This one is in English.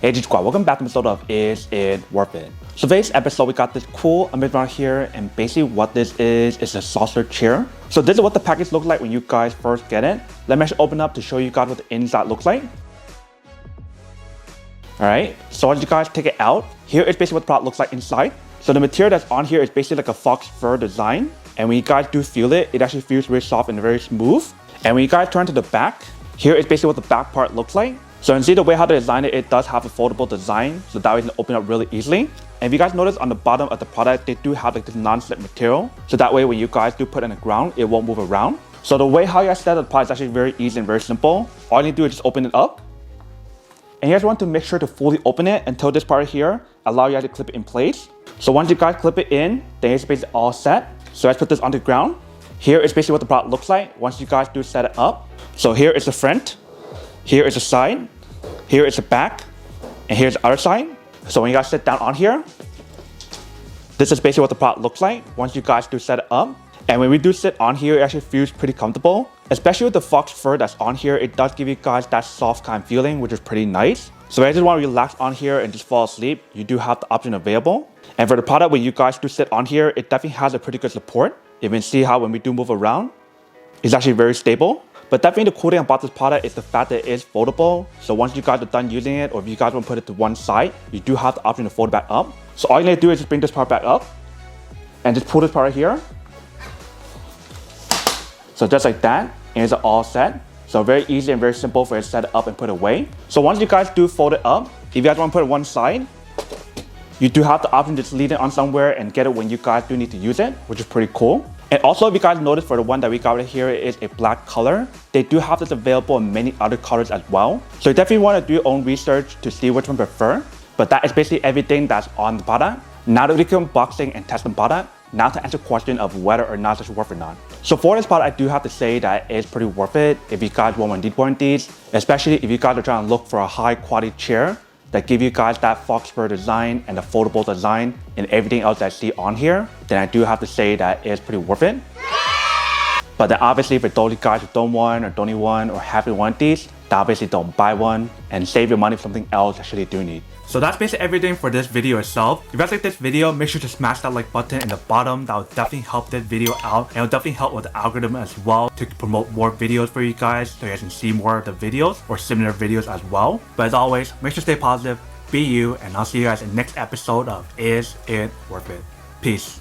Hey G Squad, welcome back to an episode of Is It Worth It? So today's episode we got this cool image right here, and basically what this is a saucer chair. So this is what the package looks like when you guys first get it. Let me actually open up to show you guys what the inside looks like. Alright, so as you guys take it out, here is basically what the product looks like inside. So the material that's on here is basically like a fox fur design, and when you guys do feel it, it actually feels very soft and very smooth. And when you guys turn to the back, here is basically what the back part looks like. So you can see the way how they designed it, it does have a foldable design, so that way it can open up really easily. And if you guys notice on the bottom of the product, they do have like this non-slip material, so that way when you guys do put it on the ground, it won't move around. So the way how you guys set up the product is actually very easy and very simple. All you need to do is just open it up. And you guys want to make sure to fully open it until this part here allow you guys to clip it in place. So once you guys clip it in, then it's basically all set. So let's put this on the ground. Here is basically what the product looks like once you guys do set it up. So here is the front, here is the side, here is the back, and here's the other side. So when you guys sit down on here, this is basically what the product looks like once you guys do set it up. And when we do sit on here, it actually feels pretty comfortable. Especially with the fox fur that's on here, it does give you guys that soft kind of feeling, which is pretty nice. So if you just want to relax on here and just fall asleep, you do have the option available. And for the product, when you guys do sit on here, it definitely has a pretty good support. You can see how when we do move around, it's actually very stable. But definitely the cool thing about this product is the fact that it is foldable. So once you guys are done using it, or if you guys want to put it to one side, you do have the option to fold it back up. So all you need to do is just bring this part back up and just pull this part right here. So just like that, and it's all set. So very easy and very simple for it to set it up and put it away. So once you guys do fold it up, if you guys want to put it one side, you do have the option to just leave it on somewhere and get it when you guys do need to use it, which is pretty cool. And also if you guys notice for the one that we got right here is a black color, they do have this available in many other colors as well. So you definitely want to do your own research to see which one you prefer. But that is basically everything that's on the product. Now that we can unboxing and test the product, now to answer the question of whether or not it's worth it or not. So for this product, I do have to say that it's pretty worth it if you guys want one of these, especially if you guys are trying to look for a high quality chair that give you guys that fox fur design and the foldable design and everything else that I see on here, then I do have to say that it's pretty worth it. But then obviously for those guys who don't want or don't need one or haven't want these, then obviously don't buy one and save your money for something else that you actually do need. So that's basically everything for this video itself. If you guys like this video, make sure to smash that like button in the bottom. That will definitely help this video out, and it will definitely help with the algorithm as well to promote more videos for you guys so you guys can see more of the videos or similar videos as well. But as always, make sure to stay positive, be you, and I'll see you guys in the next episode of Is It Worth It? Peace.